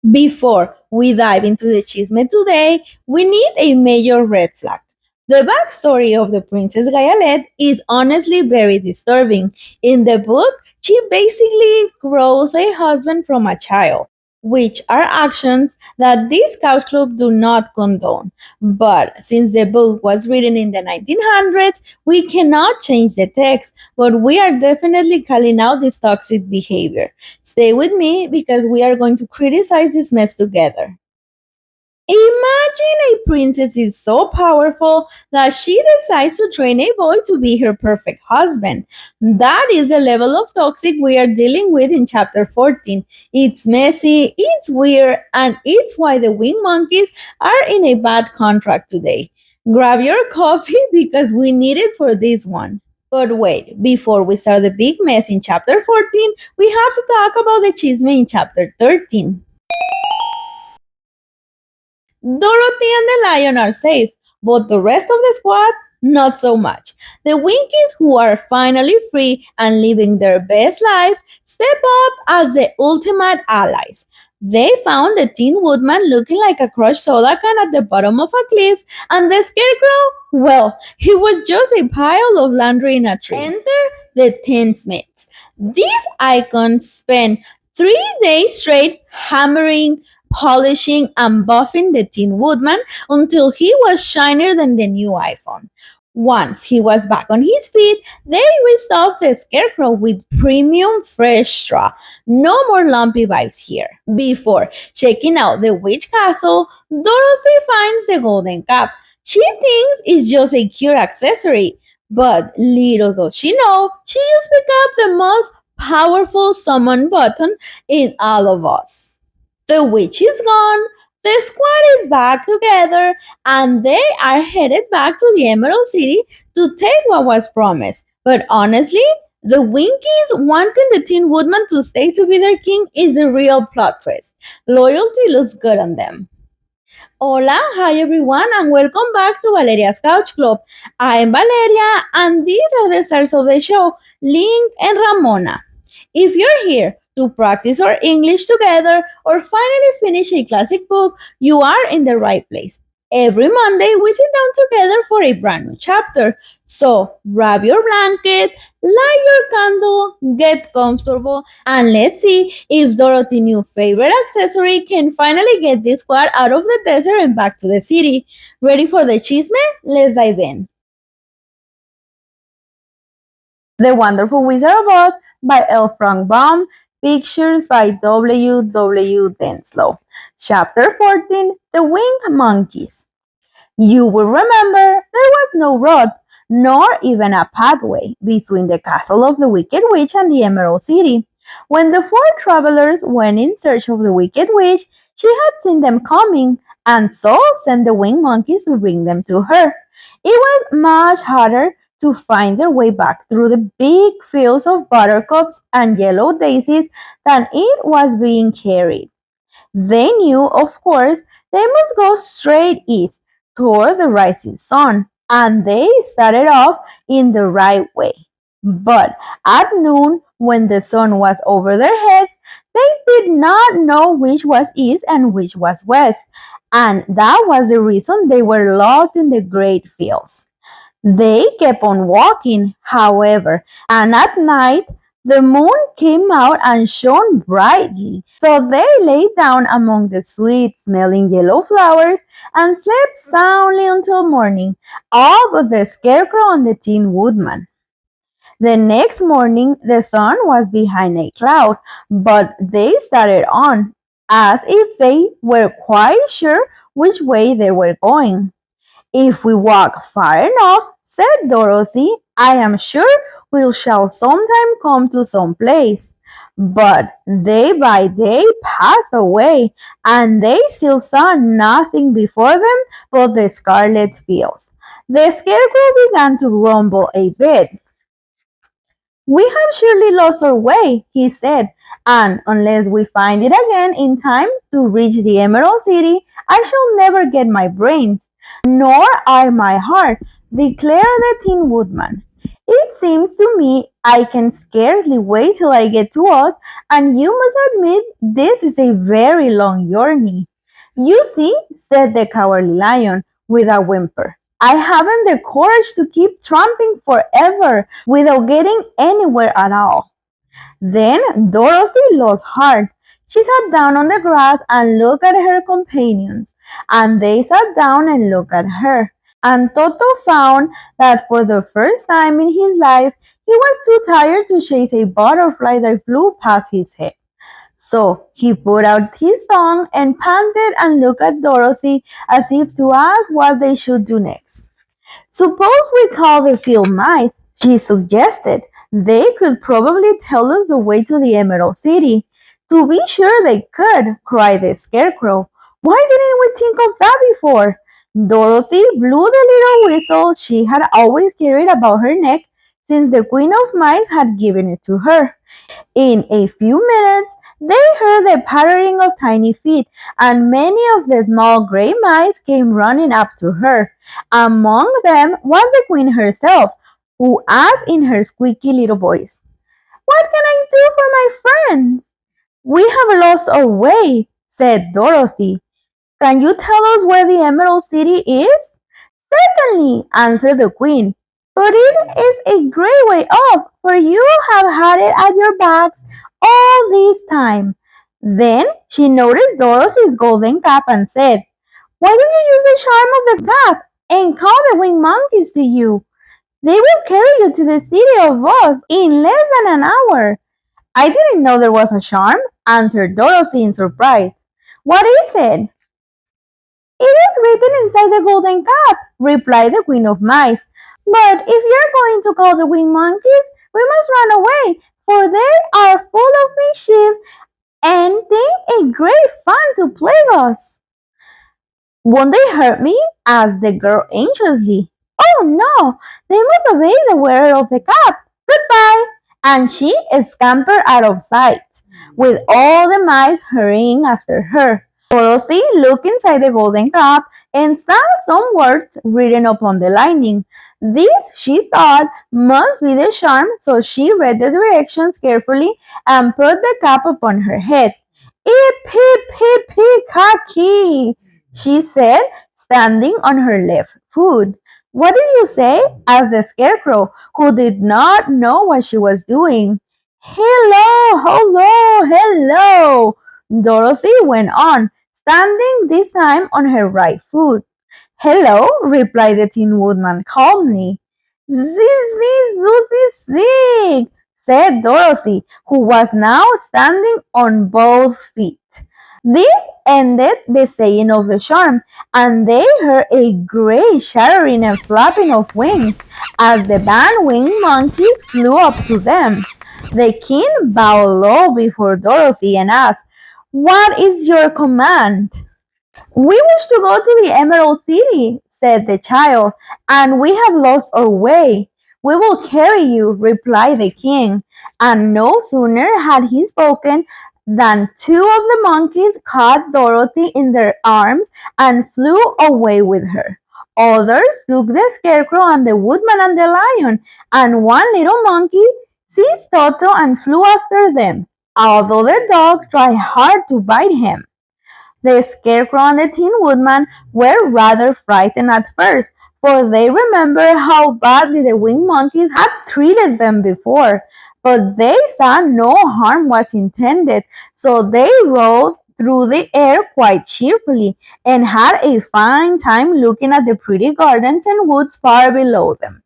Before we dive into the chisme today, we need a major red flag. The backstory of the Princess Gayelette is honestly very disturbing. In the book, she basically grows a husband from a child, which are actions that this couch club do not condone. But since the book was written in the 1900s, we cannot change the text, but we are definitely calling out this toxic behavior. Stay with me because we are going to criticize this mess together. Imagine a princess is so powerful that she decides to train a boy to be her perfect husband. That is the level of toxic we are dealing with in chapter 14. It's messy, it's weird, and it's why the wing monkeys are in a bad contract today. Grab your coffee because we need it for this one. But wait, before we start the big mess in chapter 14, we have to talk about the chisme in chapter 13. Dorothy and the lion are safe, but the rest of the squad, not so much. The Winkies, who are finally free and living their best life, step up as the ultimate allies. They found the Tin Woodman looking like a crushed soda can at the bottom of a cliff, and the Scarecrow, well, he was just a pile of laundry in a tree. Enter the Tinsmiths. These icons spent 3 days straight hammering, polishing, and buffing the Tin Woodman until he was shinier than the new iPhone. Once he was back on his feet, they restuffed the Scarecrow with premium fresh straw. No more lumpy vibes here. Before checking out the Witch Castle, Dorothy finds the golden cap. She thinks it's just a cute accessory, but little does she know, she just picked up the most powerful summon button in all of us. The witch is gone, the squad is back together, and they are headed back to the Emerald City to take what was promised. But honestly, the Winkies wanting the Tin Woodman to stay to be their king is a real plot twist. Loyalty looks good on them. Hola, hi everyone, and welcome back to Valeria's Couch Club. I'm Valeria, and these are the stars of the show, Link and Ramona. If you're here to practice our English together or finally finish a classic book, you are in the right place. Every Monday, we sit down together for a brand new chapter. So, grab your blanket, light your candle, get comfortable, and let's see if Dorothy's new favorite accessory can finally get this squad out of the desert and back to the city. Ready for the chisme? Let's dive in. The Wonderful Wizard of Oz by L. Frank Baum, pictures by W. W. Denslow. Chapter 14, The Winged Monkeys. You will remember there was no road, nor even a pathway between the castle of the Wicked Witch and the Emerald City. When the four travelers went in search of the Wicked Witch, she had seen them coming, and so sent the winged monkeys to bring them to her. It was much harder to find their way back through the big fields of buttercups and yellow daisies than it was being carried. They knew, of course, they must go straight east toward the rising sun, and they started off in the right way. But at noon, when the sun was over their heads, they did not know which was east and which was west, and that was the reason they were lost in the great fields. They kept on walking, however, and at night the moon came out and shone brightly. So they lay down among the sweet smelling yellow flowers and slept soundly until morning, all but the Scarecrow and the Tin Woodman. The next morning the sun was behind a cloud, but they started on, as if they were quite sure which way they were going. If we walk far enough, said Dorothy, I am sure we shall sometime come to some place. But day by day passed away, and they still saw nothing before them but the scarlet fields. The Scarecrow began to grumble a bit. We have surely lost our way, he said, and unless we find it again in time to reach the Emerald City, I shall never get my brains, nor I my heart, declared the Tin Woodman. It seems to me I can scarcely wait till I get to Oz, and you must admit this is a very long journey. You see, said the Cowardly Lion with a whimper, I haven't the courage to keep tramping forever without getting anywhere at all. Then Dorothy lost heart. She sat down on the grass and looked at her companions, and they sat down and looked at her. And Toto found that for the first time in his life, he was too tired to chase a butterfly that flew past his head. So he put out his tongue and panted and looked at Dorothy as if to ask what they should do next. Suppose we call the field mice, she suggested. They could probably tell us the way to the Emerald City. To be sure they could, cried the Scarecrow. Why didn't we think of that before? Dorothy blew the little whistle she had always carried about her neck since the Queen of Mice had given it to her. In a few minutes, they heard the pattering of tiny feet, and many of the small gray mice came running up to her. Among them was the queen herself, who asked in her squeaky little voice, What can I do for my friends? We have lost our way, said Dorothy. Can you tell us where the Emerald City is? Certainly, answered the queen, but it is a great way off, for you have had it at your backs all this time. Then she noticed Dorothy's golden cap and said, Why don't you use the charm of the cap and call the winged monkeys to you? They will carry you to the city of Oz in less than an hour. I didn't know there was a charm, answered Dorothy in surprise. What is it? It is written inside the golden cap, replied the Queen of Mice. But if you're going to call the winged monkeys, we must run away, for they are full of mischief and think a great fun to plague us. Won't they hurt me? Asked the girl anxiously. Oh no, they must obey the wearer of the cap. Goodbye. And she scampered out of sight, with all the mice hurrying after her. Dorothy looked inside the golden cup and saw some words written upon the lining. This, she thought, must be the charm, so she read the directions carefully and put the cap upon her head. Hip, hip, hip, hip, kaki, she said, standing on her left foot. What did you say? Asked the Scarecrow, who did not know what she was doing. Hello, hello, hello, Dorothy went on, standing this time on her right foot. Hello, replied the Tin Woodman calmly. Zig, Zuzi, zig, said Dorothy, who was now standing on both feet. This ended the saying of the charm, and they heard a great shattering and flapping of wings as the band winged monkeys flew up to them. The king bowed low before Dorothy and asked, What is your command? We wish to go to the Emerald City, said the child, and we have lost our way. We will carry you, replied the king. And no sooner had he spoken than two of the monkeys caught Dorothy in their arms and flew away with her. Others took the scarecrow and the woodman and the lion, and one little monkey seized Toto and flew after them, although the dog tried hard to bite him. The Scarecrow and the Tin Woodman were rather frightened at first, for they remembered how badly the Winged Monkeys had treated them before. But they saw no harm was intended, so they rode through the air quite cheerfully and had a fine time looking at the pretty gardens and woods far below them.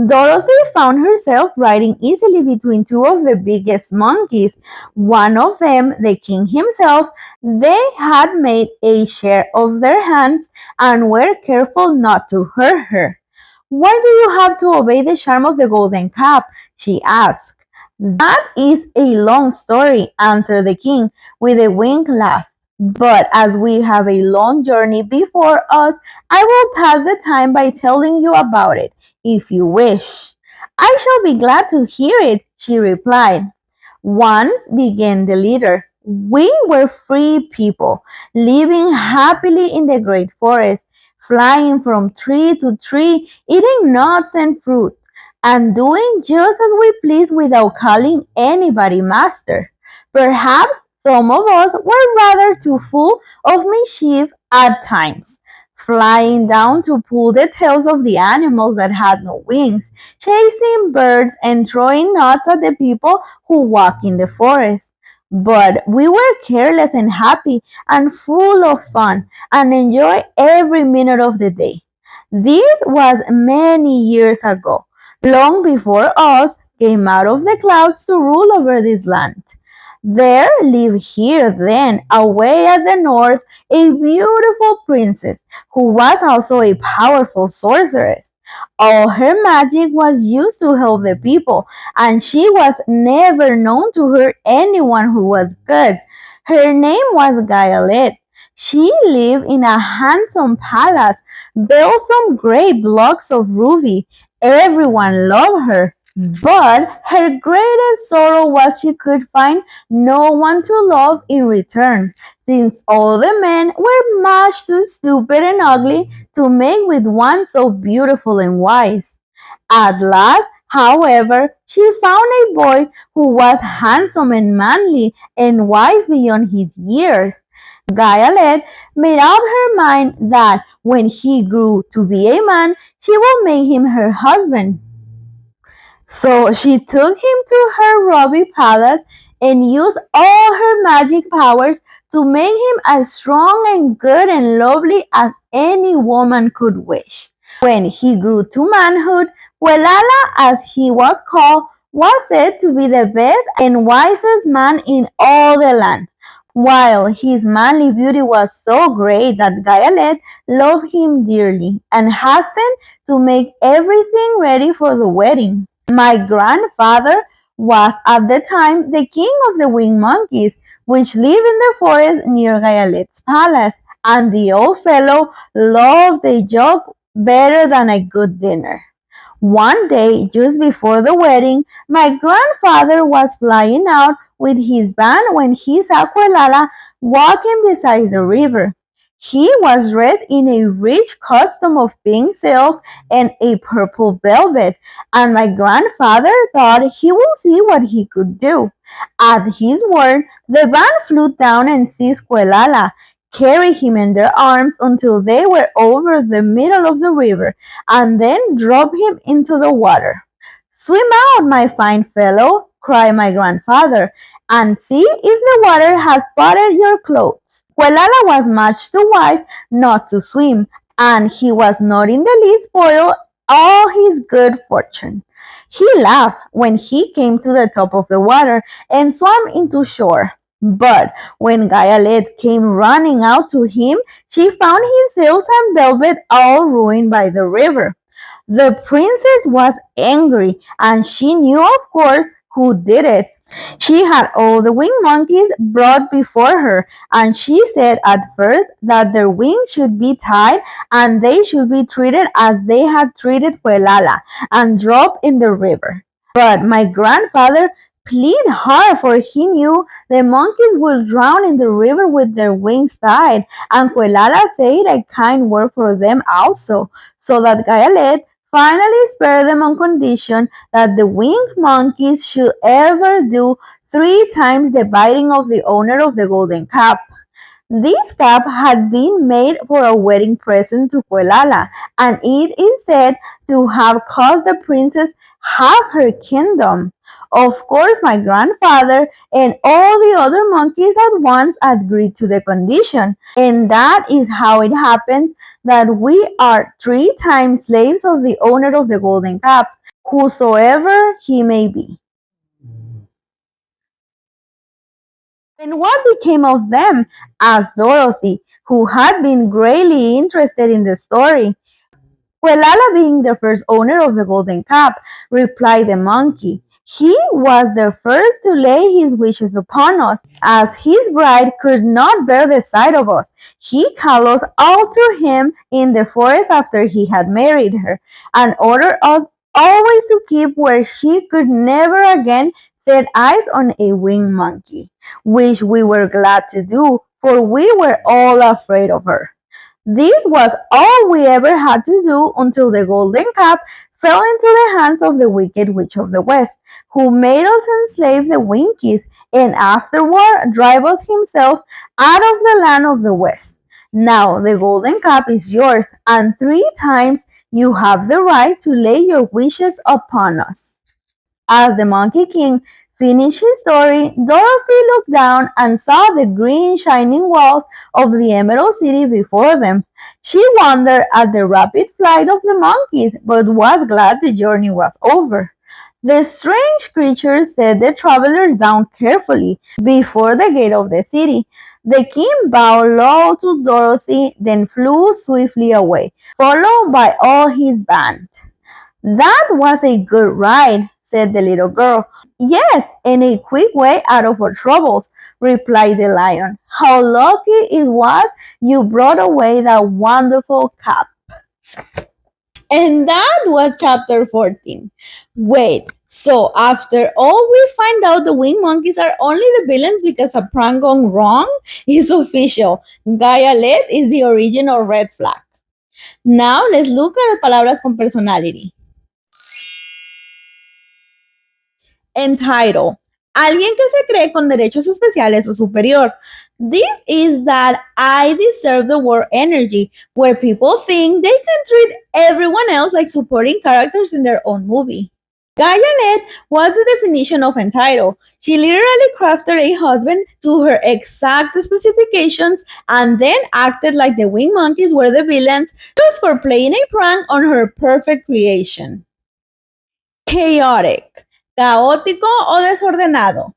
Dorothy found herself riding easily between two of the biggest monkeys. One of them, the king himself, they had made a share of their hands and were careful not to hurt her. Why do you have to obey the charm of the golden cap? She asked. That is a long story, answered the king with a wink laugh. But as we have a long journey before us, I will pass the time by telling you about it, if you wish. I shall be glad to hear it, she replied. Once, began the leader, we were free people, living happily in the great forest, flying from tree to tree, eating nuts and fruit. and doing just as we please without calling anybody master. Perhaps some of us were rather too full of mischief at times, flying down to pull the tails of the animals that had no wings, chasing birds and throwing nuts at the people who walk in the forest. But we were careless and happy and full of fun and enjoy every minute of the day. This was many years ago, long before us came out of the clouds to rule over this land. There lived here then, away at the north, a beautiful princess who was also a powerful sorceress. All her magic was used to help the people, and she was never known to hurt anyone who was good. Her name was Gayelette. She lived in a handsome palace built from great blocks of ruby. Everyone loved her, but her greatest sorrow was she could find no one to love in return, since all the men were much too stupid and ugly to make with one so beautiful and wise. At last, however, she found a boy who was handsome and manly and wise beyond his years. Gayalette made up her mind that when he grew to be a man, she would make him her husband. So she took him to her ruby palace and used all her magic powers to make him as strong and good and lovely as any woman could wish. When he grew to manhood, Huelala, as he was called, was said to be the best and wisest man in all the land. While his manly beauty was so great that Gayalette loved him dearly and hastened to make everything ready for the wedding. My grandfather was at the time the king of the winged monkeys, which live in the forest near Gayalette's palace, and the old fellow loved a joke better than a good dinner. One day, just before the wedding, my grandfather was flying out with his band when he saw Quelala walking beside the river. He was dressed in a rich costume of pink silk and a purple velvet, and my grandfather thought he would see what he could do. At his word, the band flew down and seized Quelala, carried him in their arms until they were over the middle of the river, and then dropped him into the water. Swim out, my fine fellow, cried my grandfather, and see if the water has spotted your clothes. Quelala was much too wise not to swim, and he was not in the least spoiled all his good fortune. He laughed when he came to the top of the water and swam into shore. But when Gayalette came running out to him, she found his sails and velvet all ruined by the river. The princess was angry, and she knew, of course, who did it. She had all the winged monkeys brought before her, and she said at first that their wings should be tied and they should be treated as they had treated Quelala and dropped in the river. But my grandfather pleaded hard, for he knew the monkeys would drown in the river with their wings tied, and Quelala said a kind word for them also, so that Gayalette finally spared them on condition that the winged monkeys should ever do 3 times the biting of the owner of the golden cap. This cap had been made for a wedding present to Quelala, and it is said to have cost the princess half her kingdom. Of course, my grandfather and all the other monkeys at once agreed to the condition, and that is how it happens that we are 3 times slaves of the owner of the golden cap, whosoever he may be. And what became of them? Asked Dorothy, who had been greatly interested in the story. Quelala, being the first owner of the golden cap, replied the monkey. He was the first to lay his wishes upon us, as his bride could not bear the sight of us. He called us all to him in the forest after he had married her, and ordered us always to keep where she could never again set eyes on a winged monkey, which we were glad to do, for we were all afraid of her. This was all we ever had to do until the golden cap fell into the hands of the wicked witch of the west, who made us enslave the Winkies and afterward drive us himself out of the land of the west. Now the golden cup is yours, and 3 times you have the right to lay your wishes upon us. As the Monkey King finished his story, Dorothy looked down and saw the green shining walls of the Emerald City before them. She wondered at the rapid flight of the monkeys, but was glad the journey was over. The strange creatures set the travelers down carefully before the gate of the city. The king bowed low to Dorothy, then flew swiftly away, followed by all his band. That was a good ride, said the little girl. Yes, and a quick way out of our troubles, replied the lion. How lucky it was you brought away that wonderful cup. And that was chapter 14. Wait, so after all, we find out the winged monkeys are only the villains because a prank gone wrong? It's official. Gayelette is the original red flag. Now let's look at palabras con personality. Entitled, Alguien que se cree con derechos especiales o superior. This is that I deserve the word energy, where people think they can treat everyone else like supporting characters in their own movie. Gayelette was the definition of entitled. She literally crafted a husband to her exact specifications and then acted like the winged monkeys were the villains just for playing a prank on her perfect creation. Chaotic, caótico o desordenado.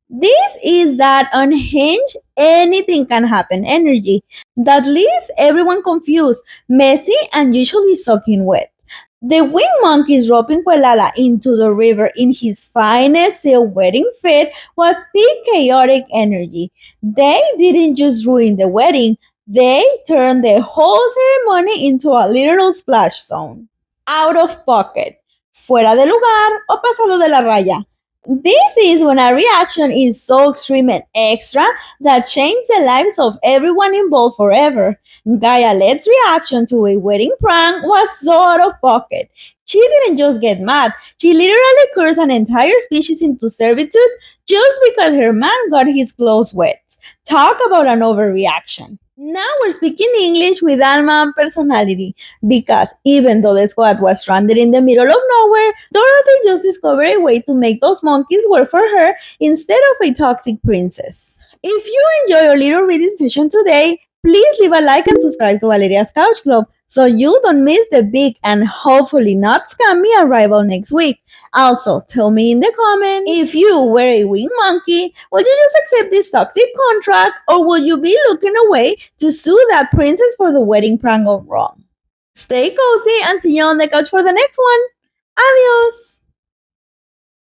This is that unhinged, anything can happen energy that leaves everyone confused, messy, and usually soaking wet. The winged monkeys roping Quelala into the river in his finest silk wedding fit was peak chaotic energy. They didn't just ruin the wedding, they turned the whole ceremony into a literal splash zone. Out of pocket, fuera de lugar o pasado de la raya. This is when a reaction is so extreme and extra that changes the lives of everyone involved forever. Gayalette's reaction to a wedding prank was so out of pocket. She didn't just get mad, she literally cursed an entire species into servitude just because her man got his clothes wet. Talk about an overreaction. Now we're speaking English with alma and personality because even though the squad was stranded in the middle of nowhere, Dorothy just discovered a way to make those monkeys work for her instead of a toxic princess. If you enjoy our little reading session today, please leave a like and subscribe to Valeria's Couch Club so you don't miss the big and hopefully not scammy arrival next week. Also, tell me in the comments, if you were a winged monkey, would you just accept this toxic contract or would you be looking away to sue that princess for the wedding prank gone wrong? Stay cozy and see you on the couch for the next one. Adios!